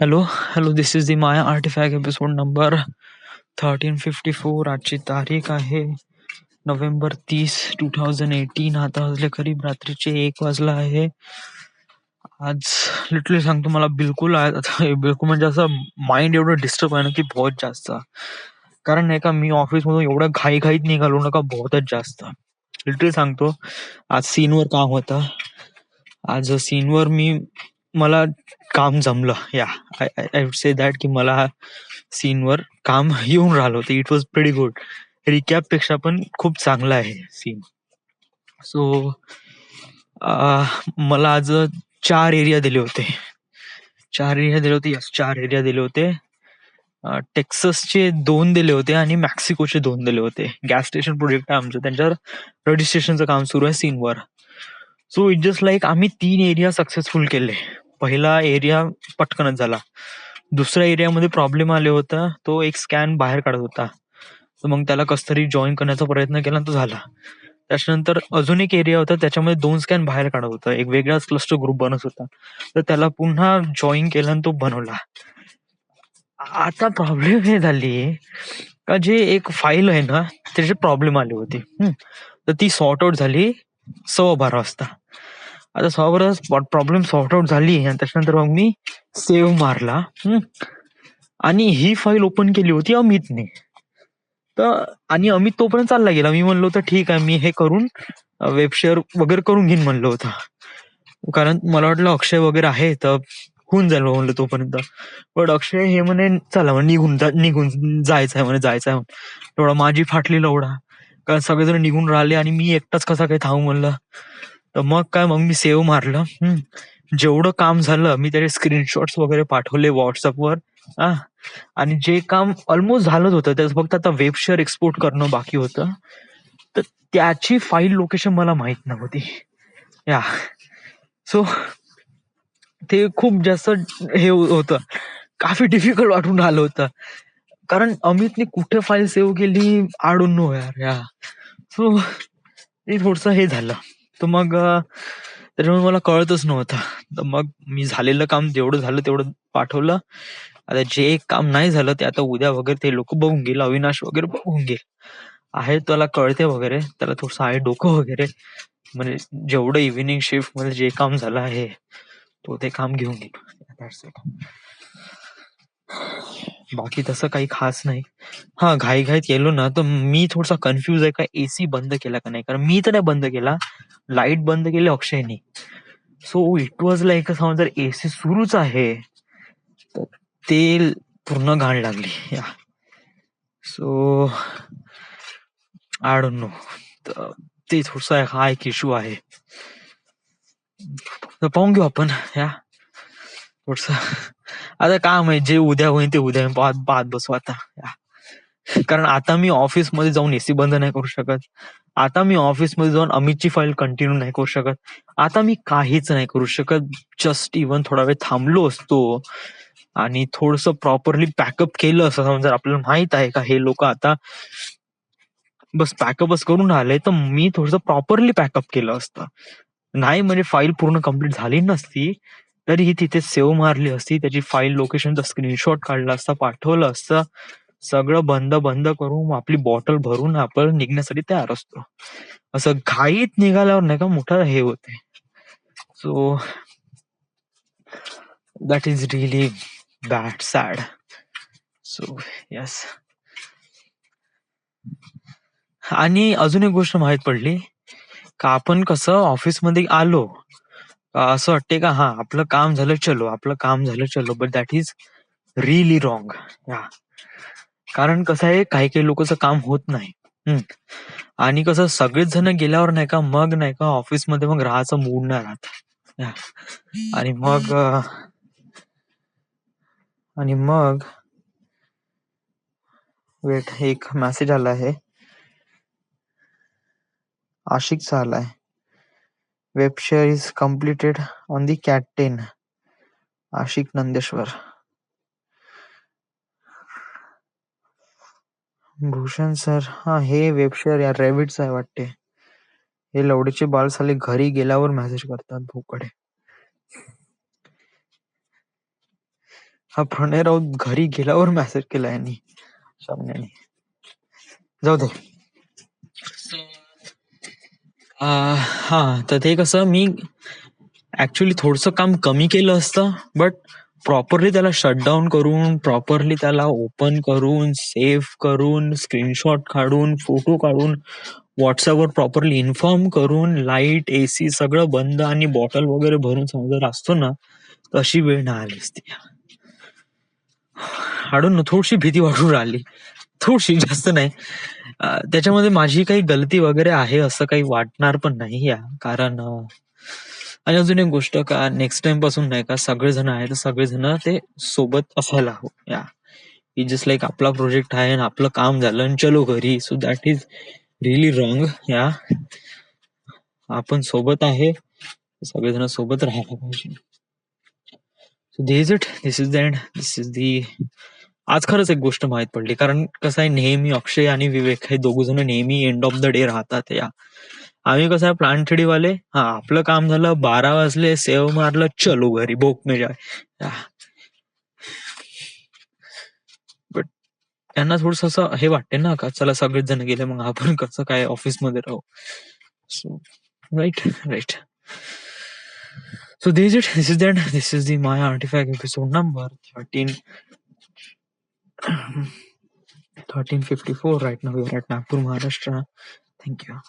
Hello, this is the Maya artefact episode number 1354. आजची तारीख आहे नोव्हेंबर 30, 2018. आता वाजले करीब रात्रीचे 1 वाजला आहे. आज लिटरली सांगतो, मला बिलकुल बिलकुल म्हणजे असं माइंड एवढं डिस्टर्ब आहे ना की बहुत जास्त. कारण नाही का, मी ऑफिसमधून एवढं घाईघाईत निघालो ना का बहुतच जास्त. लिटरली सांगतो, आज सीनवर काम होतं. आज सीनवर मला काम जमलं. या आय वुड से दॅट की मला सीनवर काम येऊन राहिलं होतं. It was pretty good. Recap पेक्षा पण खूप चांगला आहे सीन. सो मला आज 4 एरिया दिले होते. 4 एरिया दिले होते. टेक्सासचे 2 दिले होते आणि मेक्सिकोचे 2 दिले होते. गॅस स्टेशन प्रोजेक्ट आहे आमचं, त्यांच्यावर रजिस्ट्रेशनचं काम सुरू आहे सीनवर. सो इट जस्ट लाईक आम्ही 3 एरिया सक्सेसफुल केले. पहिला एरिया पटकनच झाला. दुसऱ्या एरियामध्ये प्रॉब्लेम आले होता. तो एक स्कॅन बाहेर काढत होता, तर मग त्याला कसं तरी जॉईन करण्याचा प्रयत्न केला, तो झाला. त्याच्यानंतर अजून एक एरिया होता, त्याच्यामध्ये 2 स्कॅन बाहेर काढत होता. एक वेगळाच क्लस्टर ग्रुप बनत होता, तर त्याला पुन्हा जॉईन केला आणि तो बनवला. आता प्रॉब्लेम हे झाली का, जे एक फाईल आहे ना त्याचे प्रॉब्लेम आले होते. तर ती सॉर्ट आउट झाली 12:15 वाजता. आता 12:15 प्रॉब्लेम सॉर्ट आउट झाली आणि त्याच्यानंतर मग मी सेव्ह मारला. आणि ही फाईल ओपन केली होती अमितने. तर आणि अमित तोपर्यंत चालला गेला. मी म्हणलो होतं ठीक आहे, मी हे करून वेबशेअर वगैरे करून घेईन म्हणलं होतं, कारण मला वाटलं अक्षय वगैरे आहे तर होऊन जाईल म्हणलं तोपर्यंत. पण अक्षय हे म्हणे चला निघून जायचं आहे म्हणे. तेवढा माझी फाटली लवडा, कारण सगळेजण निघून राहिले आणि मी एकटाच कसा काही थांबू म्हणलं. तर मग मी सेव्ह मारलं. जेवढं काम झालं मी त्याचे स्क्रीनशॉट्स वगैरे पाठवले व्हॉट्सअपवर. आणि जे काम ऑलमोस्ट झालंच होतं, त्याचं फक्त आता वेबशेअर एक्सपोर्ट करणं बाकी होतं. तर त्याची फाईल लोकेशन मला माहित नव्हती. या सो ते खूप जास्त हे होतं, काफी डिफिकल्ट वाटून आलं होतं, कारण अमितने कुठे फाईल सेव्ह केली आय डोंट नो यार. या सो ते थोडस हे झालं. तर मग त्याच्यामुळे मला कळतच नव्हतं. तर मग मी झालेलं काम जेवढं झालं तेवढं पाठवलं. आता जे काम नाही झालं ते आता उद्या वगैरे ते लोक बघून घेईल, अविनाश वगैरे बघून घेईल. आहे त्याला कळते वगैरे, त्याला थोडस आहे डोकं वगैरे, म्हणजे जेवढं इव्हिनिंग शिफ्ट मध्ये जे काम झालं आहे तो ते काम घेऊन घेईल. बाकी तसं काही खास नाही. हा, घाईघाईत गेलो ना तर मी थोडासा कन्फ्युज आहे का एसी बंद केला का नाही, कारण मी तर नाही बंद केला, लाईट बंद केली अक्षयने. सो इट वॉज लाईक जर एसी सुरूच आहे तर ते पूर्ण घाण लागली. या सो आय डोंट नो, ते थोडसा हा एक इश्यू आहे. तर पाहून घेऊ आपण. या थोडस आता काम आहे, जे उद्या होईल ते उद्या पाहत बसू आता. कारण आता मी ऑफिसमध्ये जाऊन एसी बंद नाही करू शकत. आता मी ऑफिसमध्ये जाऊन अमितची फाईल कंटिन्यू नाही करू शकत. आता मी काहीच नाही करू शकत. जस्ट इव्हन थोडा वेळ थांबलो असतो आणि थोडस प्रॉपरली पॅकअप केलं असं, जर आपल्याला माहित आहे का हे लोक आता बस पॅकअपच करून आले, तर मी थोडस प्रॉपरली पॅकअप केलं असतं. नाही म्हणजे फाईल पूर्ण कम्प्लीट झाली नसती तरीही तिथे सेव्ह मारली असती, त्याची फाईल लोकेशनचा स्क्रीनशॉट काढला असता, पाठवलं असतं. सगळं बंद करून आपली बॉटल भरून आपण निघण्यासाठी तयार असतो. असं घाईत निघाल्यावर नाही का मोठं हे होते. So that is really bad, sad. So yes. आणि अजून एक गोष्ट माहित पडली का, आपण कसं ऑफिसमध्ये आलो असं वाटते का हा आपलं काम झालं चलो, but that is really wrong. कारण कसं आहे, काही काही लोकांचं काम होत नाही. आणि कसं सगळेच जण गेल्यावर नाही का, मग नाही का ऑफिसमध्ये मग राहायचं मूड नाही राहत. आणि मग वेट, एक मेसेज आला आहे, आशिकचा आलाय. Webshare is completed on the cat 10. Ashiq Nandeshwar. Bhushan sir, हा हे वेबशेअर या रॅबिटचं आहे वाटते. हे लवडीचे बाल साले घरी गेल्यावर मेसेज करतात भूकडे. हा प्रणय राऊत घरी गेल्यावर मेसेज केला यांनी सामन्याने. जाऊ दे. हा तर ते कसं मी ऍक्च्युली थोडस काम कमी केलं असतं, बट प्रॉपरली त्याला शटडाऊन करून, प्रॉपरली त्याला ओपन करून, सेव्ह करून, स्क्रीनशॉट काढून, फोटो काढून, व्हॉट्सअपवर प्रॉपरली इन्फॉर्म करून, लाईट एसी सगळं बंद आणि बॉटल वगैरे भरून समजा असतो ना, तशी वेळ नाही आली असती. हाडून ना थोडीशी भीती वाटून राहिली, थोडीशी, जास्त नाही. त्याच्यामध्ये माझी काही गलती वगैरे आहे असं काही वाटणार पण नाही या, कारण आणि अजून एक गोष्ट का नेक्स्ट टाइम पासून नाही का सगळेजण आहे तर सगळेजण ते सोबत असायला हवं या. की जस्ट लाईक आपला प्रोजेक्ट आहे आणि आपलं काम झालं आणि चलो घरी, so that is really wrong या. आपण सोबत आहे, सगळेजण सोबत राहायला पाहिजे. So this it, this is the end, this is the. आज खरंच एक गोष्ट माहित पडली, कारण कसं आहे नेहमी अक्षय आणि विवेक हे दोघ जण नेहमी एंड ऑफ द डे राहतात या. आम्ही कसं आहे प्लांट थेडीवाले, हा आपलं काम झालं 12 वाजले, सेव मारलं, चलो घरी, भोक में जाय. बट त्यांना थोडस असं हे वाटते ना का चला सगळेच जण गेले मग आपण कसं काय ऑफिसमध्ये राहू. So right right. So this is it. This is the end. This is the Maya Artifact episode number 1354. Right now we are at Nagpur, Maharashtra. Thank you.